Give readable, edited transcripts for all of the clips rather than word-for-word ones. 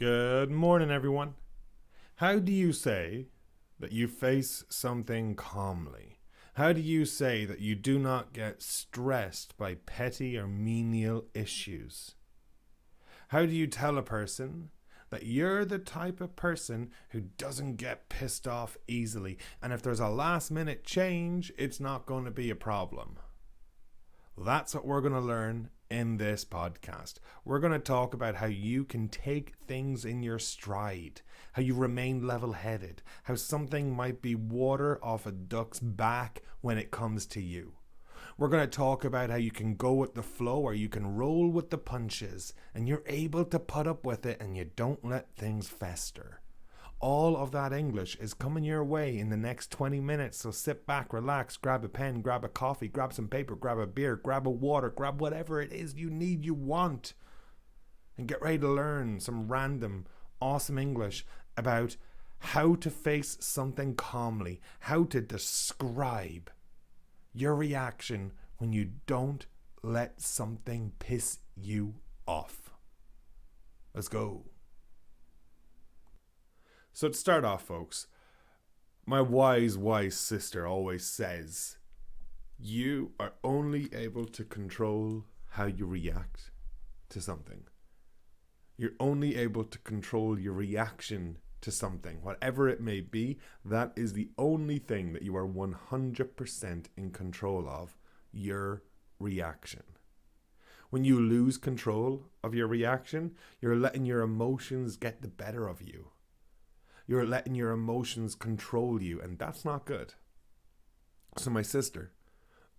Good morning, everyone. How do you say that you face something calmly? How do you say that you do not get stressed by petty or menial issues? How do you tell a person that you're the type of person who doesn't get pissed off easily, and if there's a last minute change, it's not going to be a problem? That's what we're going to learn in this podcast. We're going to talk about how you can take things in your stride, how you remain level-headed, how something might be water off a duck's back when it comes to you. We're going to talk about how you can go with the flow or you can roll with the punches and you're able to put up with it and you don't let things fester. All of that English is coming your way in the next 20 minutes, so sit back, relax, grab a pen, grab a coffee, grab some paper, grab a beer, grab a water, grab whatever it is you need, you want, and get ready to learn some random, awesome English about how to face something calmly, how to describe your reaction when you don't let something piss you off. Let's go. So to start off, folks, my wise sister always says, you are only able to control how you react to something. You're only able to control your reaction to something, whatever it may be. That is the only thing that you are 100% in control of, your reaction. When you lose control of your reaction, you're letting your emotions get the better of you. You're letting your emotions control you, and that's not good. So my sister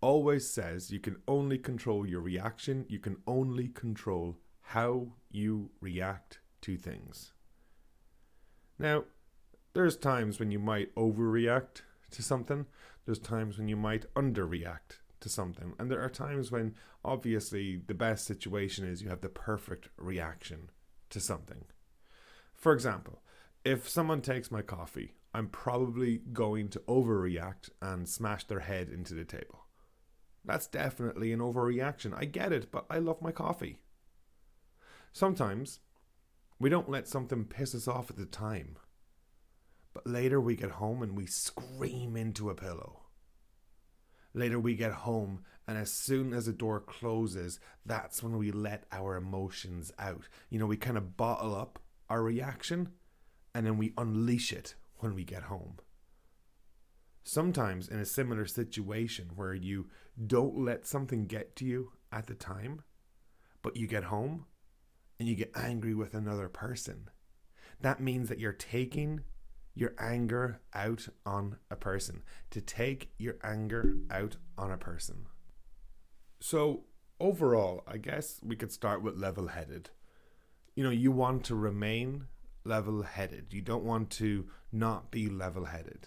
always says you can only control your reaction. You can only control how you react to things. Now, there's times when you might overreact to something. There's times when you might underreact to something. And there are times when, obviously, the best situation is you have the perfect reaction to something. For example, if someone takes my coffee, I'm probably going to overreact and smash their head into the table. That's definitely an overreaction. I get it, but I love my coffee. Sometimes we don't let something piss us off at the time, but later we get home and we scream into a pillow. Later we get home, and as soon as the door closes, that's when we let our emotions out. We kind of bottle up our reaction, and then we unleash it when we get home. Sometimes in a similar situation where you don't let something get to you at the time, but you get home and you get angry with another person. That means that you're taking your anger out on a person. To take your anger out on a person. So overall, I guess we could start with level-headed. You want to remain level-headed. You don't want to not be level-headed.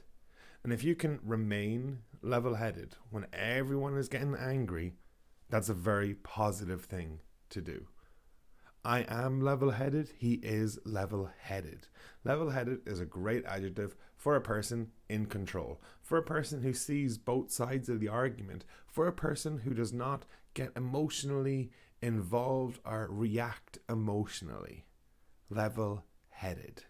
And if you can remain level-headed when everyone is getting angry, that's a very positive thing to do. I am level-headed. He is level-headed. Level-headed is a great adjective for a person in control, for a person who sees both sides of the argument, for a person who does not get emotionally involved or react emotionally. Level-headed.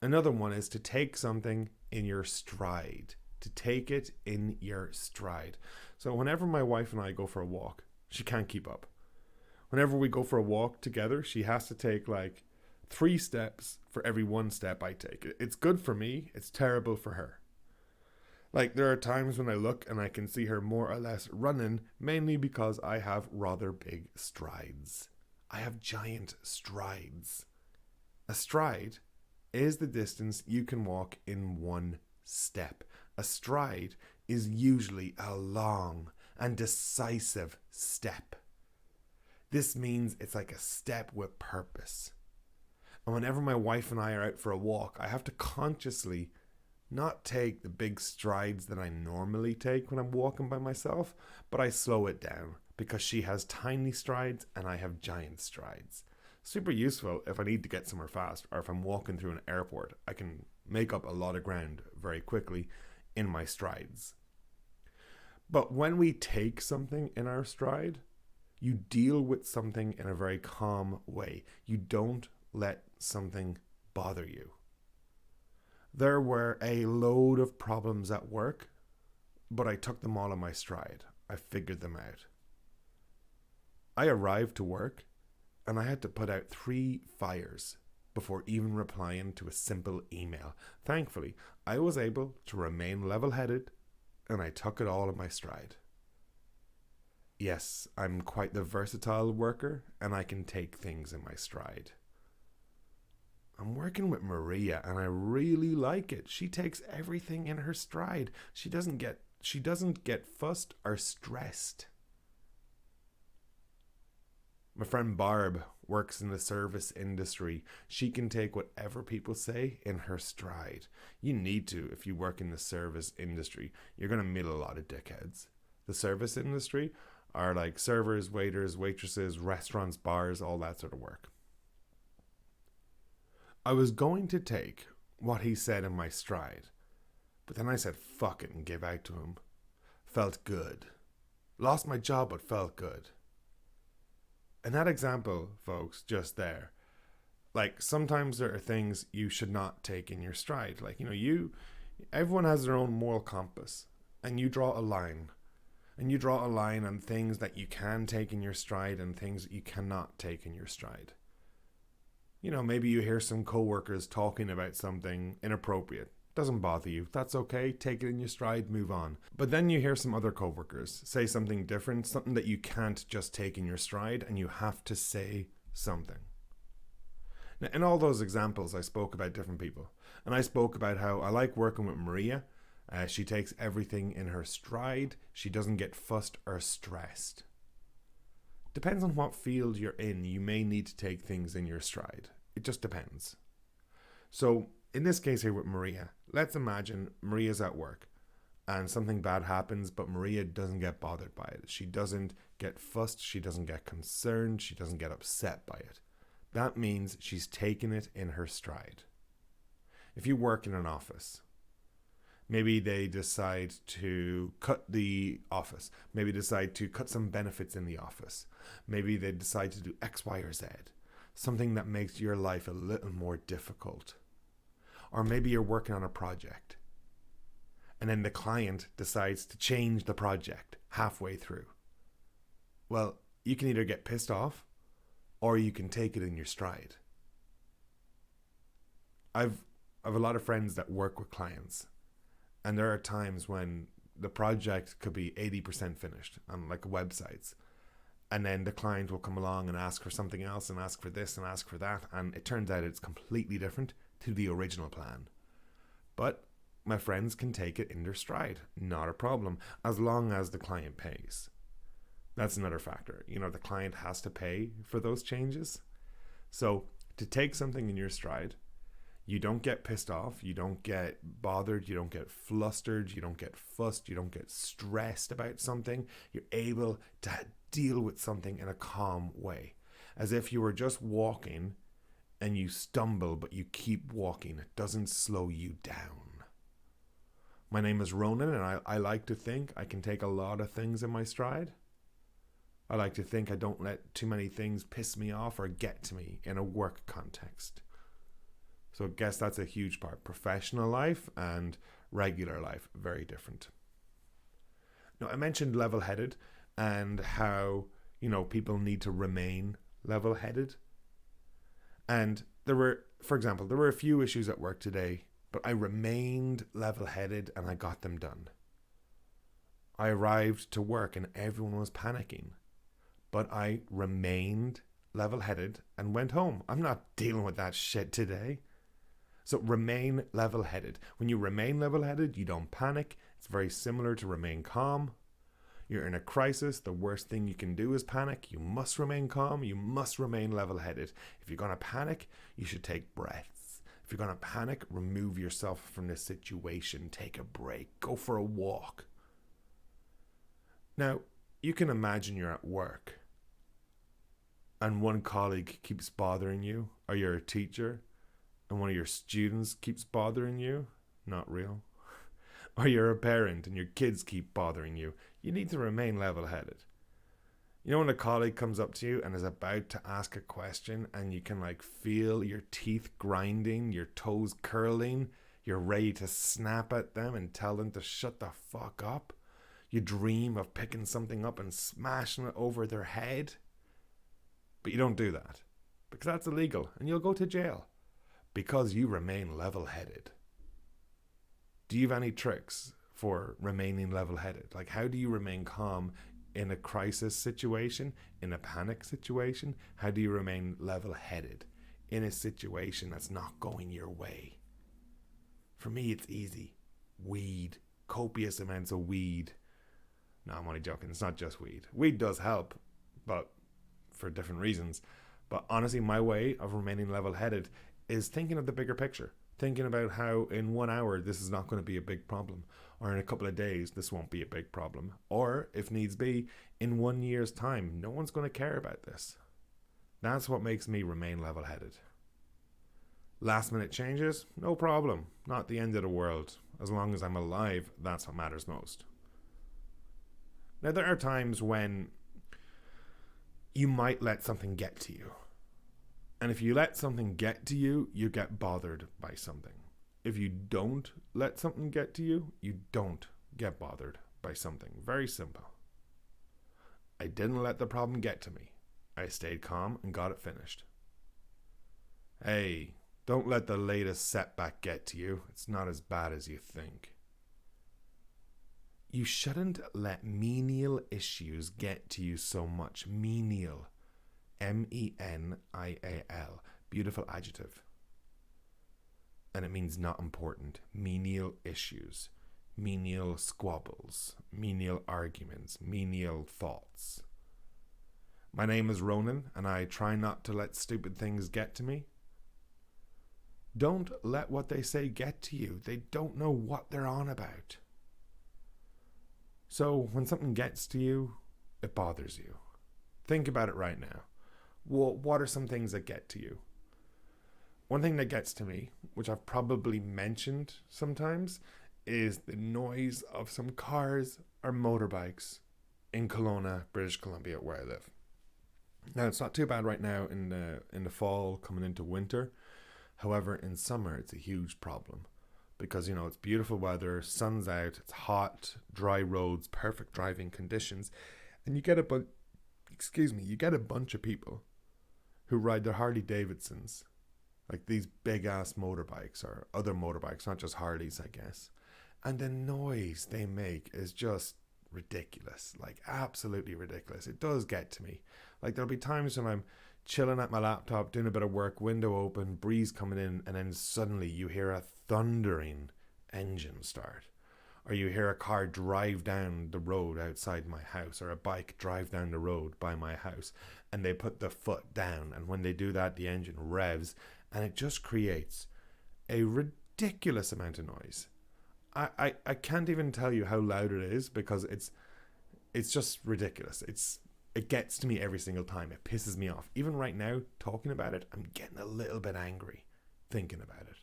Another one is to take something in your stride. To take it in your stride. So whenever my wife and I go for a walk, she can't keep up. Whenever we go for a walk together, she has to take 3 steps for every 1 step I take. It's good for me. It's terrible for her. There are times when I look and I can see her more or less running, mainly because I have rather big strides. I have giant strides. A stride is the distance you can walk in 1 step. A stride is usually a long and decisive step. This means it's like a step with purpose. And whenever my wife and I are out for a walk, I have to consciously not take the big strides that I normally take when I'm walking by myself, but I slow it down because she has tiny strides and I have giant strides. Super useful if I need to get somewhere fast, or if I'm walking through an airport. I can make up a lot of ground very quickly in my strides. But when we take something in our stride, You deal with something in a very calm way. You don't let something bother you. There were a load of problems at work, but I took them all in my stride. I figured them out. I arrived to work and I had to put out 3 fires before even replying to a simple email. Thankfully, I was able to remain level-headed and I took it all in my stride. Yes, I'm quite the versatile worker and I can take things in my stride. I'm working with Maria and I really like it. She takes everything in her stride. She doesn't get fussed or stressed. My friend Barb works in the service industry. She can take whatever people say in her stride. You need to if you work in the service industry. You're going to meet a lot of dickheads. The service industry are like servers, waiters, waitresses, restaurants, bars, all that sort of work. I was going to take what he said in my stride, but then I said fuck it and gave out to him. Felt good. Lost my job, but felt good. And that example, folks, just there, like sometimes there are things you should not take in your stride. Like, everyone has their own moral compass and you draw a line. And you draw a line on things that you can take in your stride and things that you cannot take in your stride. Maybe you hear some coworkers talking about something inappropriate. Doesn't bother you. That's okay. Take it in your stride, move on. But then you hear some other coworkers say something different, something that you can't just take in your stride, and you have to say something. Now, in all those examples, I spoke about different people. And I spoke about how I like working with Maria. She takes everything in her stride. She doesn't get fussed or stressed. Depends on what field you're in. You may need to take things in your stride. It just depends. So, in this case here with Maria, let's imagine Maria's at work and something bad happens, but Maria doesn't get bothered by it. She doesn't get fussed. She doesn't get concerned. She doesn't get upset by it. That means she's taken it in her stride. If you work in an office, maybe they decide to cut the office. Maybe decide to cut some benefits in the office. Maybe they decide to do X, Y, or Z. Something that makes your life a little more difficult. Or maybe you're working on a project and then the client decides to change the project halfway through. Well, you can either get pissed off or you can take it in your stride. I've a lot of friends that work with clients, and there are times when the project could be 80% finished on like websites. And then the client will come along and ask for something else and ask for this and ask for that. And it turns out it's completely different to the original plan. But my friends can take it in their stride. Not a problem, as long as the client pays. That's another factor. The client has to pay for those changes. So to take something in your stride, you don't get pissed off, you don't get bothered, you don't get flustered, you don't get fussed, you don't get stressed about something. You're able to deal with something in a calm way, as if you were just walking and you stumble, but you keep walking. It doesn't slow you down. My name is Ronan, and I like to think I can take a lot of things in my stride. I like to think I don't let too many things piss me off or get to me in a work context. So I guess that's a huge part. Professional life and regular life, very different. Now, I mentioned level-headed and how, people need to remain level-headed. And for example, there were a few issues at work today, but I remained level-headed and I got them done. I arrived to work and everyone was panicking, but I remained level-headed and went home. I'm not dealing with that shit today. So remain level-headed. When you remain level-headed, you don't panic. It's very similar to remain calm. You're in a crisis. The worst thing you can do is panic. You must remain calm. You must remain level-headed. If you're going to panic, you should take breaths. If you're going to panic, remove yourself from the situation. Take a break. Go for a walk. Now, you can imagine you're at work and one colleague keeps bothering you, or you're a teacher and one of your students keeps bothering you. Not real. Or you're a parent and your kids keep bothering you. You need to remain level-headed. You know when a colleague comes up to you and is about to ask a question and you can like feel your teeth grinding, your toes curling, you're ready to snap at them and tell them to shut the fuck up? You dream of picking something up and smashing it over their head, but you don't do that because that's illegal and you'll go to jail because you remain level-headed. Do you have any tricks for remaining level-headed? Like, how do you remain calm in a crisis situation, in a panic situation? How do you remain level-headed in a situation that's not going your way? For me, it's easy. Weed. Copious amounts of weed. No, I'm only joking. It's not just weed. Weed does help, but for different reasons. But honestly, my way of remaining level-headed is thinking of the bigger picture. Thinking about how in 1 hour this is not going to be a big problem, or in a couple of days this won't be a big problem, or if needs be, in 1 year's time, no one's going to care about this. That's what makes me remain level-headed. Last minute changes, no problem. Not the end of the world. As long as I'm alive, that's what matters most. Now, there are times when you might let something get to you. And if you let something get to you, you get bothered by something. If you don't let something get to you, you don't get bothered by something. Very simple. I didn't let the problem get to me. I stayed calm and got it finished. Hey, don't let the latest setback get to you. It's not as bad as you think. You shouldn't let menial issues get to you so much. Menial. Menial. Beautiful adjective. And it means not important. Menial issues. Menial squabbles. Menial arguments. Menial thoughts. My name is Ronan, and I try not to let stupid things get to me. Don't let what they say get to you. They don't know what they're on about. So when something gets to you, it bothers you. Think about it right now. Well, what are some things that get to you? One thing that gets to me, which I've probably mentioned sometimes, is the noise of some cars or motorbikes in Kelowna, British Columbia, where I live. Now, it's not too bad right now in the fall, coming into winter. However, in summer, it's a huge problem because, you know, it's beautiful weather, sun's out, it's hot, dry roads, perfect driving conditions, and you get a bunch of people who ride their Harley Davidsons, like these big ass motorbikes or other motorbikes, not just Harleys, I guess. And the noise they make is just ridiculous, like absolutely ridiculous. It does get to me. Like there'll be times when I'm chilling at my laptop, doing a bit of work, window open, breeze coming in, and then suddenly you hear a thundering engine start. Or you hear a car drive down the road outside my house, or a bike drive down the road by my house, and they put the foot down, and when they do that, the engine revs, and it just creates a ridiculous amount of noise. I can't even tell you how loud it is because it's just ridiculous. It gets to me every single time. It pisses me off. Even right now, talking about it, I'm getting a little bit angry thinking about it.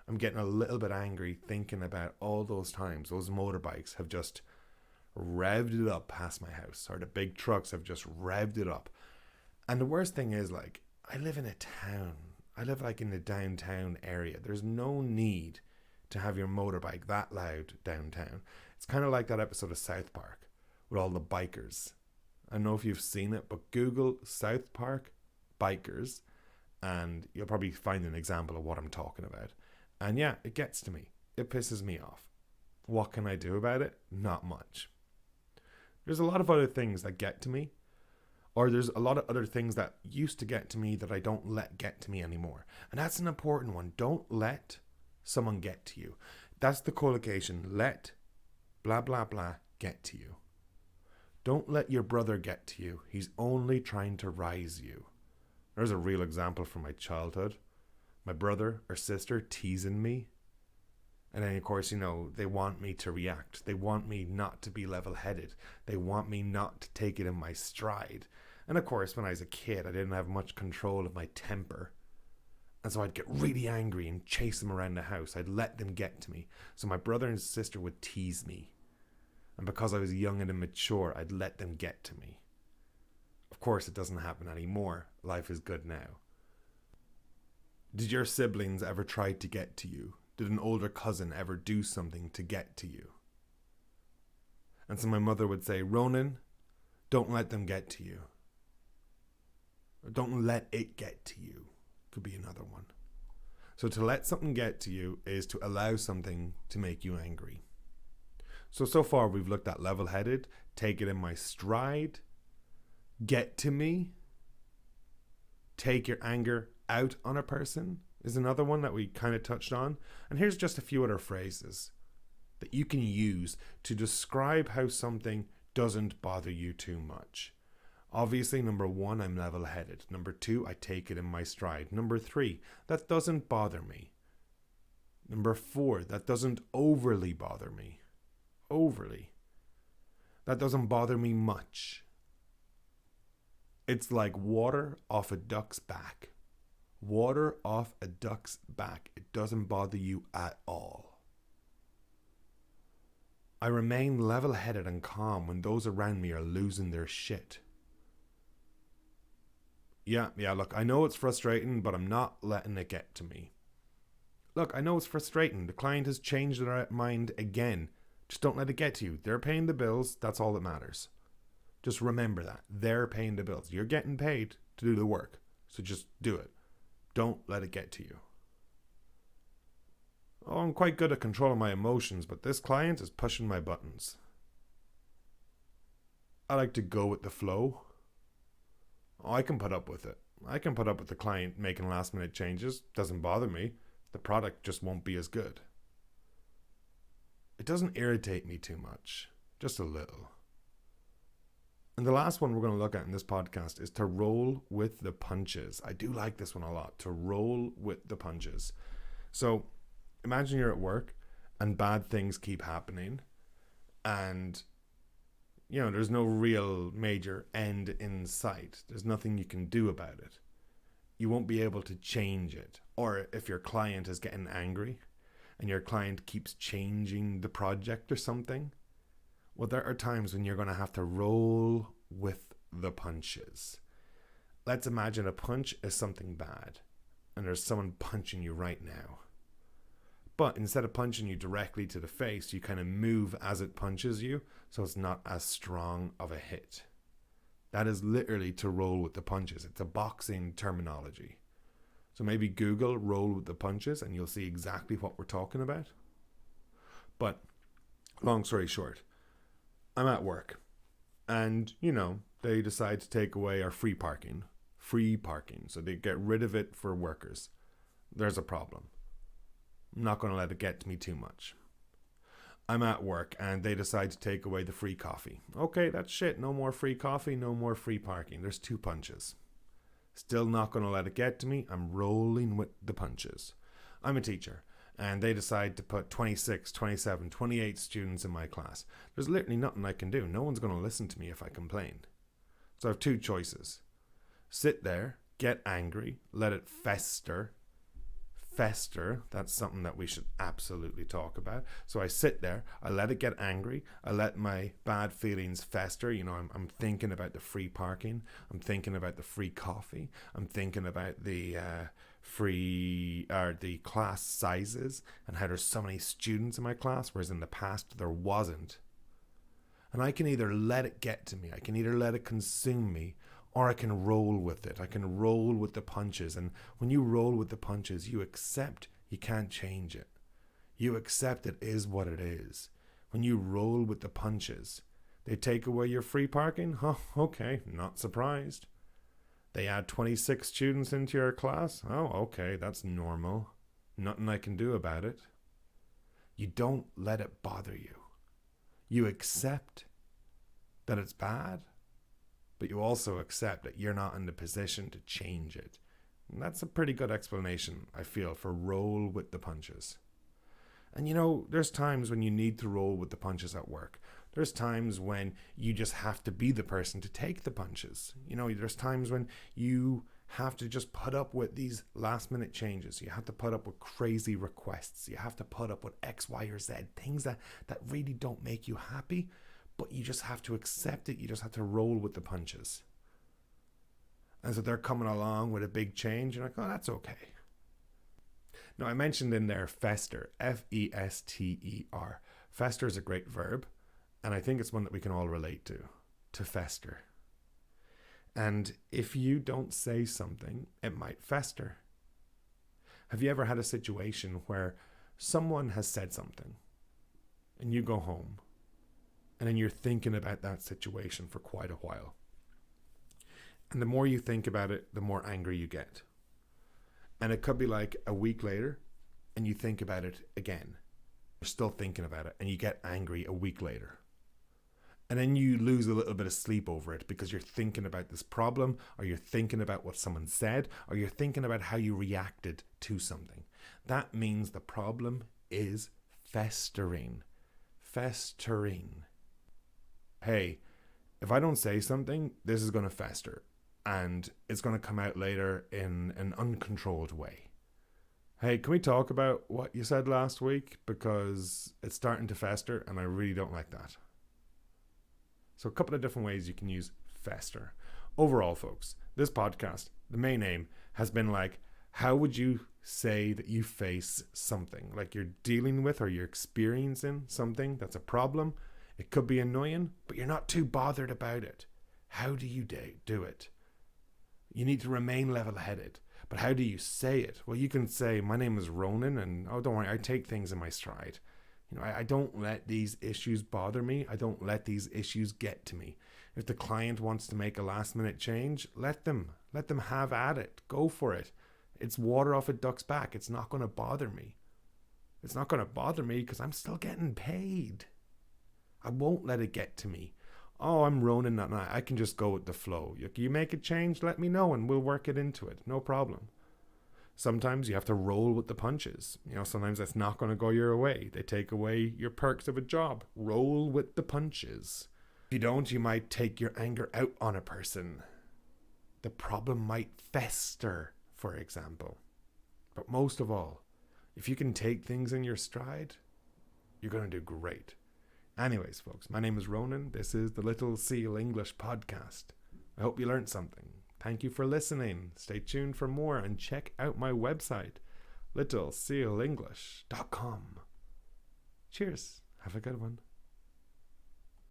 I'm getting a little bit angry thinking about all those times those motorbikes have just revved it up past my house, or the big trucks have just revved it up. And the worst thing is, like, I live in a town. I live like in the downtown area. There's no need to have your motorbike that loud downtown. It's kind of like that episode of South Park with all the bikers. I don't know if you've seen it, but Google South Park bikers and you'll probably find an example of what I'm talking about. And yeah, it gets to me. It pisses me off. What can I do about it? Not much. There's a lot of other things that get to me, or there's a lot of other things that used to get to me that I don't let get to me anymore. And that's an important one. Don't let someone get to you. That's the collocation. Let blah, blah, blah get to you. Don't let your brother get to you. He's only trying to rise you. There's a real example from my childhood. My brother or sister teasing me. And then, of course, you know, they want me to react. They want me not to be level-headed. They want me not to take it in my stride. And, of course, when I was a kid, I didn't have much control of my temper. And so I'd get really angry and chase them around the house. I'd let them get to me. So my brother and sister would tease me. And because I was young and immature, I'd let them get to me. Of course, it doesn't happen anymore. Life is good now. Did your siblings ever try to get to you? Did an older cousin ever do something to get to you? And so my mother would say, Ronan, don't let them get to you. Or don't let it get to you. Could be another one. So to let something get to you is to allow something to make you angry. So far we've looked at level-headed, take it in my stride, get to me, take your anger out on a person is another one that we kind of touched on. And here's just a few other phrases that you can use to describe how something doesn't bother you too much. Obviously, number 1, I'm level-headed. Number 2, I take it in my stride. Number 3, that doesn't bother me. Number 4, that doesn't overly bother me. Overly. That doesn't bother me much. It's like water off a duck's back. Water off a duck's back. It doesn't bother you at all. I remain level-headed and calm when those around me are losing their shit. Yeah, look, I know it's frustrating, but I'm not letting it get to me. Look, I know it's frustrating. The client has changed their mind again. Just don't let it get to you. They're paying the bills. That's all that matters. Just remember that. They're paying the bills. You're getting paid to do the work. So just do it. Don't let it get to you. Oh, I'm quite good at controlling my emotions, but this client is pushing my buttons. I like to go with the flow. Oh, I can put up with it. I can put up with the client making last minute changes. Doesn't bother me. The product just won't be as good. It doesn't irritate me too much. Just a little. And the last one we're going to look at in this podcast is to roll with the punches. I do like this one a lot. To roll with the punches. So imagine you're at work and bad things keep happening. And there's no real major end in sight. There's nothing you can do about it. You won't be able to change it. Or if your client is getting angry and your client keeps changing the project or something, well, there are times when you're going to have to roll with the punches. Let's imagine a punch is something bad and there's someone punching you right now. But instead of punching you directly to the face, you kind of move as it punches you, so it's not as strong of a hit. That is literally to roll with the punches. It's a boxing terminology. So maybe Google roll with the punches and you'll see exactly what we're talking about. But long story short, I'm at work and, they decide to take away our free parking. Free parking. So they get rid of it for workers. There's a problem. I'm not going to let it get to me too much. I'm at work and they decide to take away the free coffee. Okay, that's shit. No more free coffee, no more free parking. There's 2 punches. Still not going to let it get to me. I'm rolling with the punches. I'm a teacher and they decide to put 26, 27, 28 students in my class. There's literally nothing I can do. No one's going to listen to me if I complain. So I have 2 choices. Sit there, get angry, let it fester. That's something that we should absolutely talk about. So I sit there, I let it get angry, I let my bad feelings fester. I'm thinking about the free parking, I'm thinking about the free coffee, I'm thinking about the the class sizes and how there's so many students in my class, whereas in the past there wasn't. And I can either let it get to me, I can either let it consume me, or I can roll with it. I can roll with the punches. And when you roll with the punches, you accept you can't change it. You accept it is what it is. When you roll with the punches, they take away your free parking? Oh, okay, not surprised. They add 26 students into your class? Oh, okay, that's normal. Nothing I can do about it. You don't let it bother you. You accept that it's bad, but you also accept that you're not in the position to change it. And that's a pretty good explanation, I feel, for roll with the punches. And there's times when you need to roll with the punches at work. There's times when you just have to be the person to take the punches. There's times when you have to just put up with these last minute changes. You have to put up with crazy requests. You have to put up with X, Y, or Z, things that really don't make you happy. But you just have to accept it. You just have to roll with the punches. And so they're coming along with a big change. You're like, oh, that's okay. Now, I mentioned in there fester, Fester. Fester is a great verb, and I think it's one that we can all relate to fester. And if you don't say something, it might fester. Have you ever had a situation where someone has said something and you go home and then you're thinking about that situation for quite a while? And the more you think about it, the more angry you get. And it could be like a week later and you think about it again. You're still thinking about it and you get angry a week later. And then you lose a little bit of sleep over it because you're thinking about this problem, or you're thinking about what someone said, or you're thinking about how you reacted to something. That means the problem is festering. Festering. Hey, if I don't say something, this is going to fester. And it's going to come out later in an uncontrolled way. Hey, can we talk about what you said last week? Because it's starting to fester and I really don't like that. So a couple of different ways you can use fester. Overall, folks, this podcast, the main aim has been like, how would you say that you face something? Like you're dealing with or you're experiencing something that's a problem. It could be annoying, but you're not too bothered about it. How do you do it? You need to remain level-headed. But how do you say it? Well, you can say, my name is Ronan, and oh, don't worry, I take things in my stride. You know, I don't let these issues bother me. I don't let these issues get to me. If the client wants to make a last-minute change, let them have at it. Go for it. It's water off a duck's back. It's not going to bother me. It's not going to bother me because I'm still getting paid. I won't let it get to me. Oh, I'm Ronan, I can just go with the flow. You make a change, let me know, and we'll work it into it. No problem. Sometimes you have to roll with the punches. You know, sometimes that's not going to go your way. They take away your perks of a job. Roll with the punches. If you don't, you might take your anger out on a person. The problem might fester, for example. But most of all, if you can take things in your stride, you're going to do great. Anyways, folks, my name is Ronan. This is the Little Seal English podcast. I hope you learned something. Thank you for listening. Stay tuned for more and check out my website, littlesealenglish.com. Cheers. Have a good one.